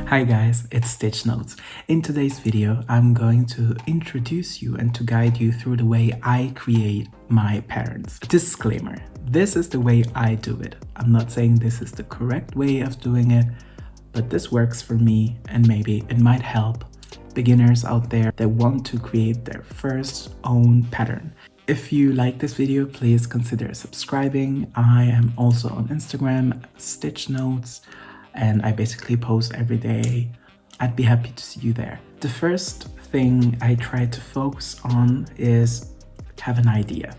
Hi guys, it's Stitch Notes. In today's video, I'm going to introduce you and to guide you through the way I create my patterns. Disclaimer, this is the way I do it. I'm not saying this is the correct way of doing it, but this works for me and maybe it might help beginners out there that want to create their first own pattern. If you like this video, please consider subscribing. I am also on Instagram, Stitch Notes, and I basically post every day. I'd be happy to see you there. The first thing I try to focus on is have an idea.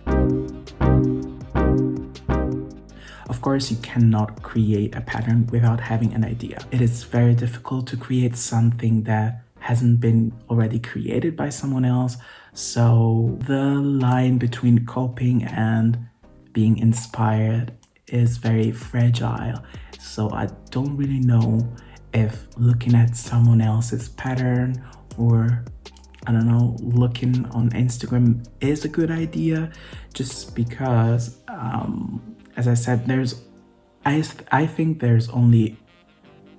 Of course, you cannot create a pattern without having an idea. It is very difficult to create something that hasn't been already created by someone else. So the line between copying and being inspired is very fragile. So I don't really know if looking at someone else's pattern or I don't know, looking on Instagram is a good idea, just because as I said, I think there's only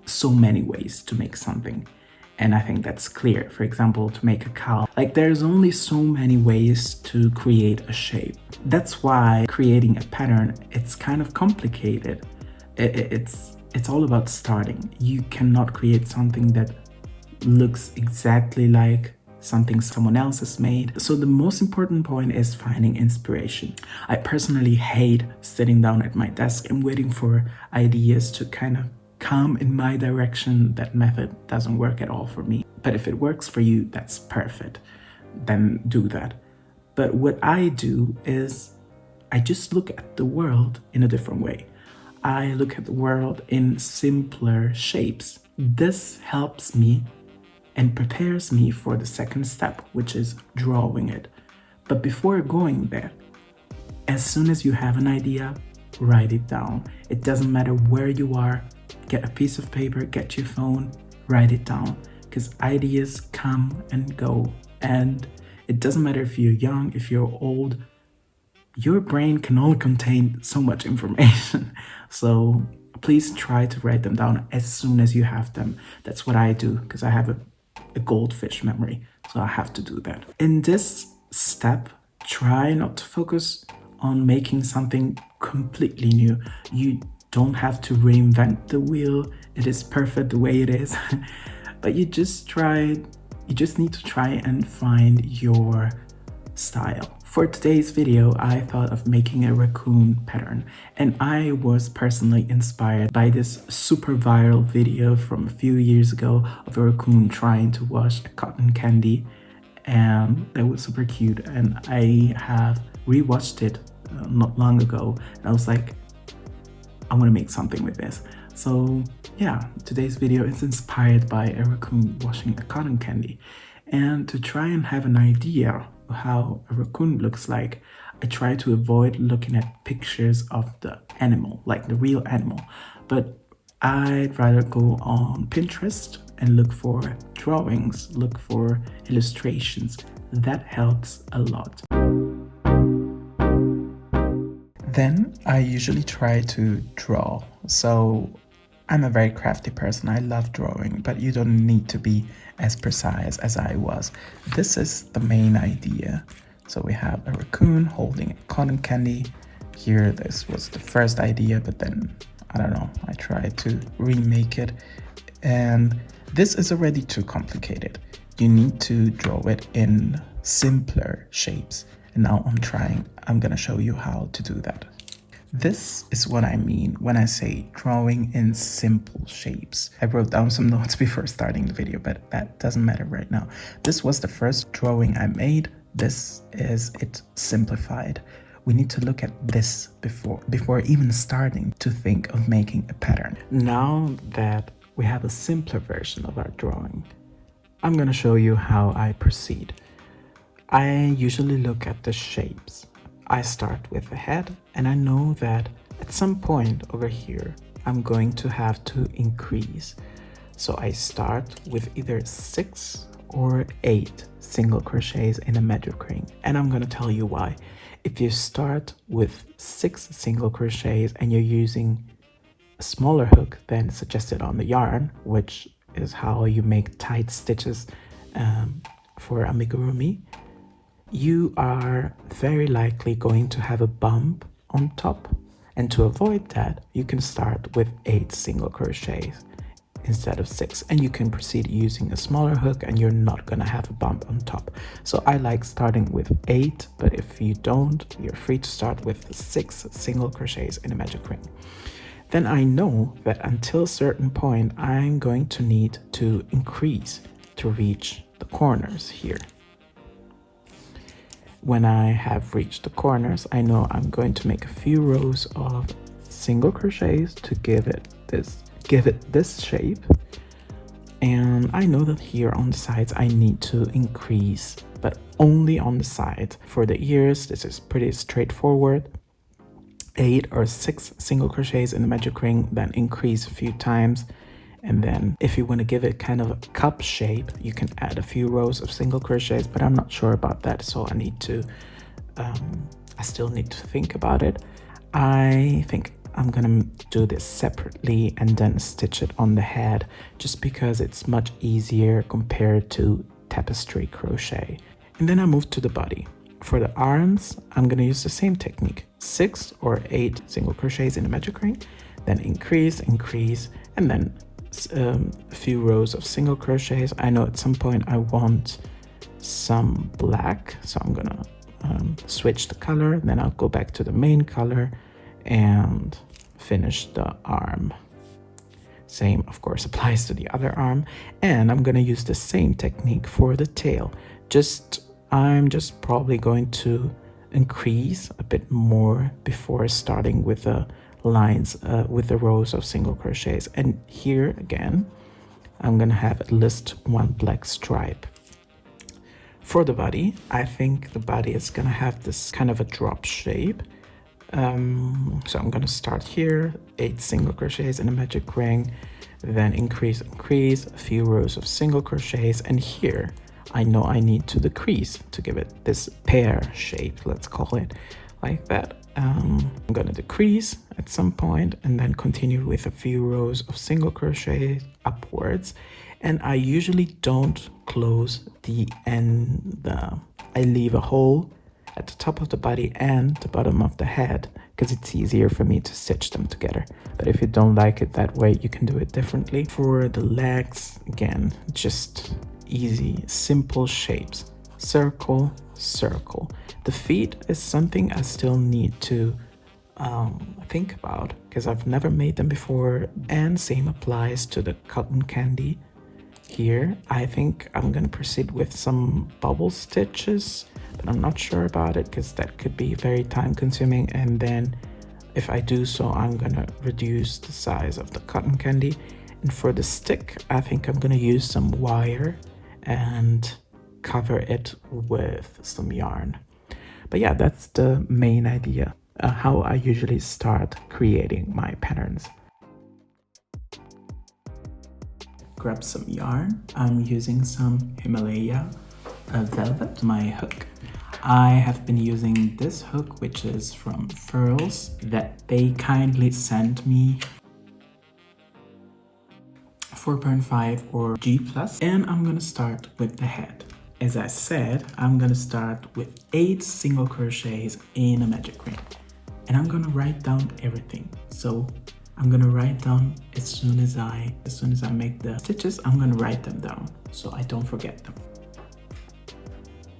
so many ways to make something. And I think that's clear. For example, to make a cow, like there's only so many ways to create a shape. That's why creating a pattern, it's kind of complicated. It's all about starting. You cannot create something that looks exactly like something someone else has made. So the most important point is finding inspiration. I personally hate sitting down at my desk and waiting for ideas to kind of come in my direction. That method doesn't work at all for me. But if it works for you, that's perfect. Then do that. But what I do is I just look at the world in a different way. I look at the world in simpler shapes. This helps me and prepares me for the second step, which is drawing it. But before going there, as soon as you have an idea, write it down. It doesn't matter where you are. Get a piece of paper, get your phone, write it down, because ideas come and go. And it doesn't matter if you're young, if you're old, your brain can only contain so much information. So please try to write them down as soon as you have them. That's what I do, because I have a goldfish memory, so I have to do that. In this step, try not to focus on making something completely new. You don't have to reinvent the wheel. It is perfect the way it is. But you just need to try and find your style. For today's video, I thought of making a raccoon pattern, and I was personally inspired by this super viral video from a few years ago of a raccoon trying to wash a cotton candy, and that was super cute. And I have rewatched it not long ago, and I was like, I want to make something with this. So yeah, today's video is inspired by a raccoon washing a cotton candy. And to try and have an idea of how a raccoon looks like, I try to avoid looking at pictures of the animal, like the real animal. But I'd rather go on Pinterest and look for drawings, look for illustrations. That helps a lot. Then I usually try to draw. So I'm a very crafty person. I love drawing, but you don't need to be as precise as I was. This is the main idea. So we have a raccoon holding a cotton candy. Here, this was the first idea, but then, I don't know, I tried to remake it. And this is already too complicated. You need to draw it in simpler shapes. And now I'm gonna show you how to do that. This is what I mean when I say drawing in simple shapes. I wrote down some notes before starting the video, but that doesn't matter right now. This was the first drawing I made. This is it simplified. We need to look at this before even starting to think of making a pattern. Now that we have a simpler version of our drawing, I'm gonna show you how I proceed. I usually look at the shapes. I start with the head, and I know that at some point over here, I'm going to have to increase. So I start with either 6 or 8 single crochets in a magic ring, and I'm gonna tell you why. If you start with 6 single crochets and you're using a smaller hook than suggested on the yarn, which is how you make tight stitches for amigurumi, you are very likely going to have a bump on top. And to avoid that, you can start with 8 single crochets instead of 6, and you can proceed using a smaller hook and you're not gonna have a bump on top. So I like starting with 8, but if you don't, you're free to start with 6 single crochets in a magic ring. Then I know that until a certain point I'm going to need to increase to reach the corners here. When I have reached the corners, I know I'm going to make a few rows of single crochets to give it this shape. And I know that here on the sides I need to increase, but only on the side. For the ears, this is pretty straightforward. 8 or 6 single crochets in the magic ring, then increase a few times. And then if you want to give it kind of a cup shape, you can add a few rows of single crochets, but I'm not sure about that, so I still need to think about it. I think I'm gonna do this separately and then stitch it on the head, just because it's much easier compared to tapestry crochet. And then I move to the body. For the arms, I'm gonna use the same technique, 6 or 8 single crochets in the magic ring, then increase, and then a few rows of single crochets. I know at some point I want some black, so I'm gonna switch the color, then I'll go back to the main color and finish the arm. Same, of course, applies to the other arm. And I'm gonna use the same technique for the tail. I'm just probably going to increase a bit more before starting with the lines, with the rows of single crochets. And here again, I'm gonna have at least 1 black stripe. For the body, I think the body is gonna have this kind of a drop shape. So I'm gonna start here, 8 single crochets in a magic ring, then increase, a few rows of single crochets, and here I know I need to decrease to give it this pear shape, let's call it like that. I'm gonna decrease at some point and then continue with a few rows of single crochet upwards. And I usually don't close the end. I leave a hole at the top of the body and the bottom of the head because it's easier for me to stitch them together. But if you don't like it that way, you can do it differently. For the legs, again, just easy, simple shapes. Circle, circle. The feet is something I still need to think about because I've never made them before, and same applies to the cotton candy. Here, I think I'm gonna proceed with some bubble stitches, but I'm not sure about it because that could be very time consuming, and then if I do so, I'm gonna reduce the size of the cotton candy. And for the stick, I think I'm gonna use some wire and cover it with some yarn. But yeah, that's the main idea, how I usually start creating my patterns. Grab some yarn. I'm using some Himalaya velvet, my hook. I have been using this hook, which is from Furls, that they kindly sent me, 4.5 or G+. And I'm gonna start with the head. As I said, I'm gonna start with 8 single crochets in a magic ring. And I'm gonna write down everything. So I'm gonna write down as soon as I make the stitches, I'm gonna write them down so I don't forget them.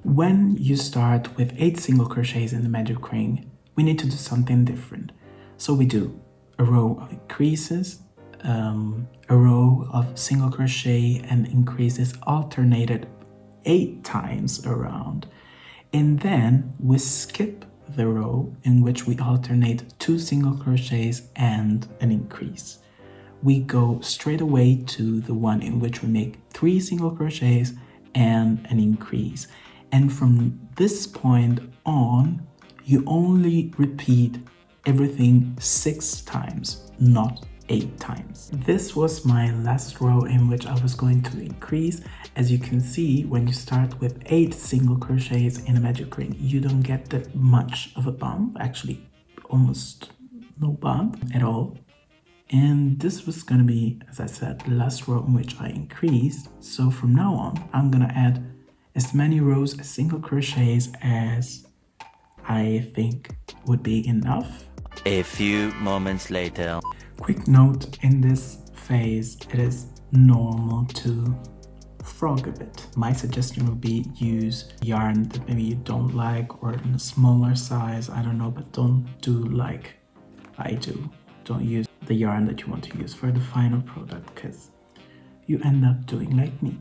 When you start with 8 single crochets in the magic ring, we need to do something different. So we do a row of increases, a row of single crochet and increases alternated 8 times around. And then we skip the row in which we alternate 2 single crochets and an increase. We go straight away to the one in which we make 3 single crochets and an increase. And from this point on, you only repeat everything 6 times, not 8 times. This was my last row in which I was going to increase. As you can see, when you start with 8 single crochets in a magic ring, you don't get that much of a bump, actually almost no bump at all. And this was gonna be, as I said, the last row in which I increased. So from now on, I'm gonna add as many rows as single crochets as I think would be enough. A few moments later. Quick note, in this phase, it is normal to frog a bit. My suggestion would be use yarn that maybe you don't like or in a smaller size, I don't know, but don't do like I do. Don't use the yarn that you want to use for the final product because you end up doing like me.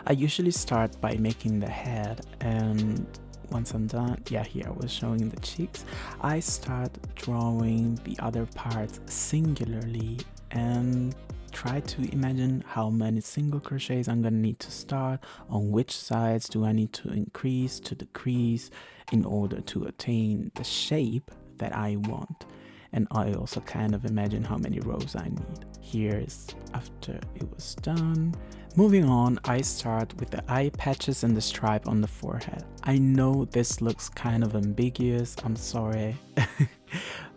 I usually start by making the head, and once I'm done, yeah, here I was showing the cheeks, I start drawing the other parts singularly and try to imagine how many single crochets I'm gonna need to start, on which sides do I need to increase to decrease in order to attain the shape that I want. And I also kind of imagine how many rows I need. Here's after it was done. Moving on, I start with the eye patches and the stripe on the forehead. I know this looks kind of ambiguous, I'm sorry.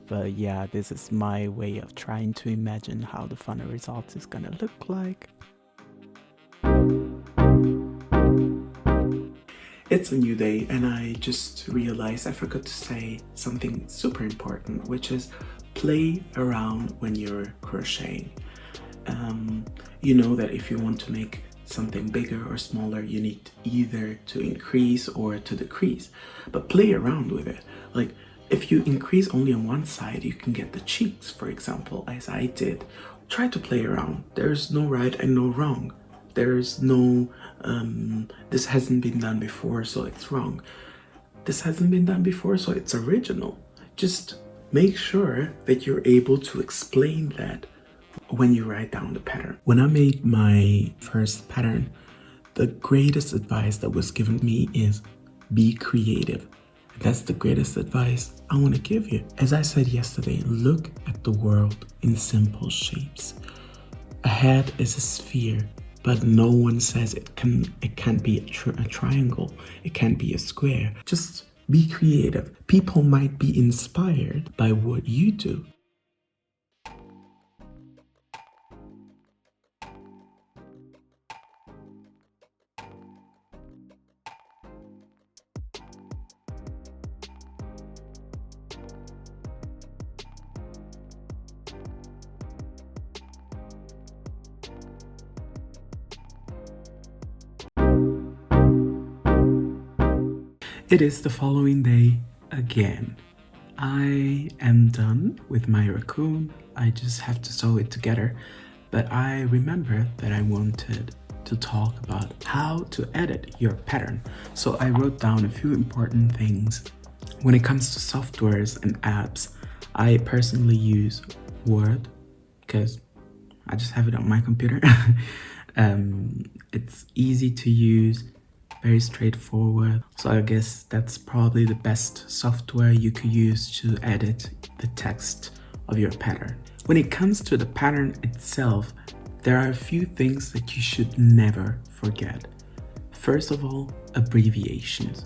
But yeah, this is my way of trying to imagine how the final result is gonna look like. It's a new day and I just realized I forgot to say something super important, which is play around when you're crocheting. You know that if you want to make something bigger or smaller, you need either to increase or to decrease, but play around with it. Like if you increase only on one side, you can get the cheeks, for example, as I did. Try to play around. There's no right and no wrong. There's no, this hasn't been done before, so it's wrong. This hasn't been done before, so it's original. Just make sure that you're able to explain that when you write down the pattern. When I made my first pattern, the greatest advice that was given me is be creative. That's the greatest advice I want to give you. As I said yesterday, look at the world in simple shapes. A head is a sphere, but no one says it can't be a triangle, it can't be a square. Just be creative. People might be inspired by what you do. It is the following day again. I am done with my raccoon. I just have to sew it together. But I remember that I wanted to talk about how to edit your pattern. So I wrote down a few important things. When it comes to softwares and apps, I personally use Word because I just have it on my computer. It's easy to use, very straightforward. So I guess that's probably the best software you could use to edit the text of your pattern. When it comes to the pattern itself, there are a few things that you should never forget. First of all, abbreviations.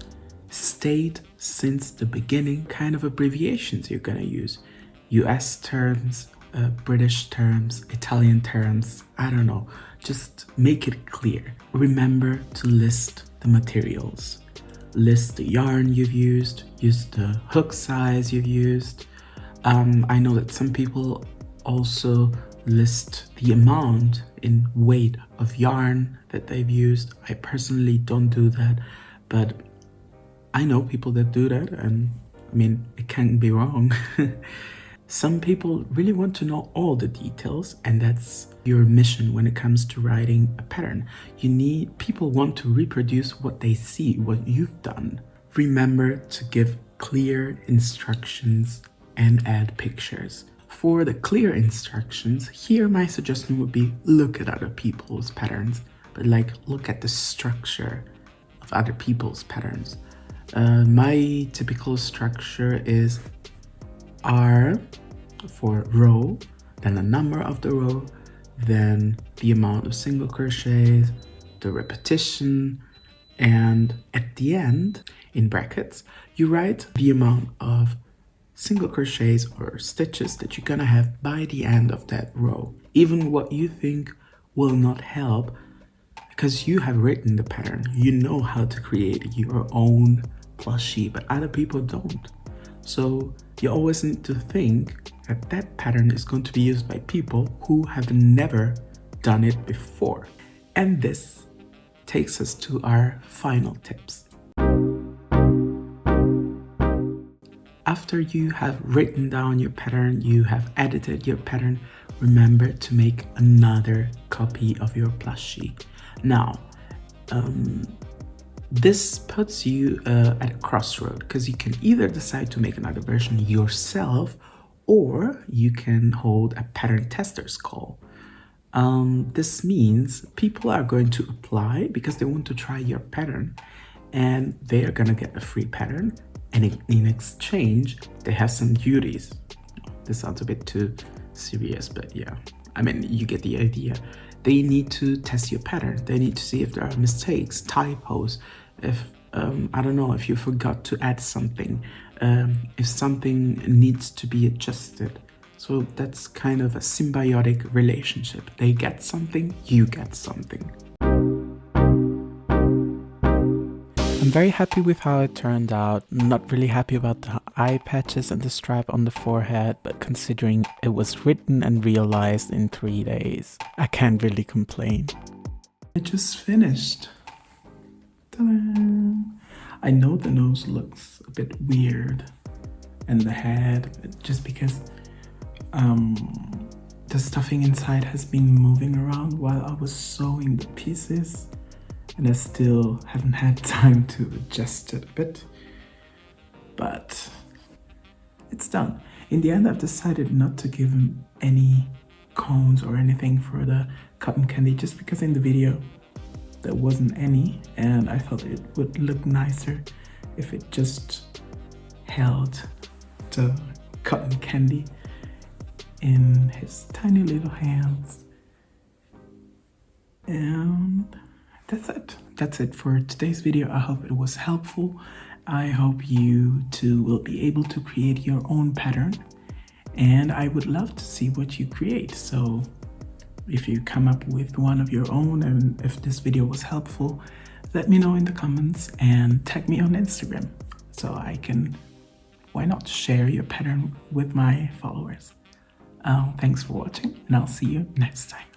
State since the beginning kind of abbreviations you're gonna use. US terms, British terms, Italian terms, I don't know. Just make it clear. Remember to list the materials. List the yarn you've used, use the hook size you've used. I know that some people also list the amount in weight of yarn that they've used. I personally don't do that, but I know people that do that, and I mean, it can't be wrong. Some people really want to know all the details, and that's your mission when it comes to writing a pattern. People want to reproduce what they see, what you've done. Remember to give clear instructions and add pictures. For the clear instructions, here my suggestion would be look at other people's patterns, but like look at the structure of other people's patterns. My typical structure is R for row, then the number of the row, then the amount of single crochets, the repetition, and at the end, in brackets, you write the amount of single crochets or stitches that you're gonna have by the end of that row. Even what you think will not help, because you have written the pattern, you know how to create your own plushie, but other people don't. So you always need to think that that pattern is going to be used by people who have never done it before. And this takes us to our final tips. After you have written down your pattern, you have edited your pattern, remember to make another copy of your plushie. Now, this puts you at a crossroad, because you can either decide to make another version yourself, or you can hold a pattern tester's call. This means people are going to apply because they want to try your pattern, and they are going to get a free pattern, and in exchange they have some duties. This sounds a bit too serious, but yeah, I mean, you get the idea. They need to test your pattern. They need to see if there are mistakes, typos, if I don't know, if you forgot to add something, if something needs to be adjusted. So that's kind of a symbiotic relationship. They get something, you get something. I'm very happy with how it turned out. Not really happy about the eye patches and the stripe on the forehead, but considering it was written and realized in 3 days, I can't really complain. I just finished. Ta-da! I know the nose looks a bit weird and the head, just because the stuffing inside has been moving around while I was sewing the pieces, and I still haven't had time to adjust it a bit, but it's done. In the end, I've decided not to give him any cones or anything for the cotton candy, just because in the video there wasn't any, and I thought it would look nicer if it just held the cotton candy in his tiny little hands. And that's it for today's video. I hope it was helpful. I hope you too will be able to create your own pattern, and I would love to see what you create. So if you come up with one of your own, and if this video was helpful, let me know in the comments and tag me on Instagram so I can, why not, share your pattern with my followers. Thanks for watching, and I'll see you next time.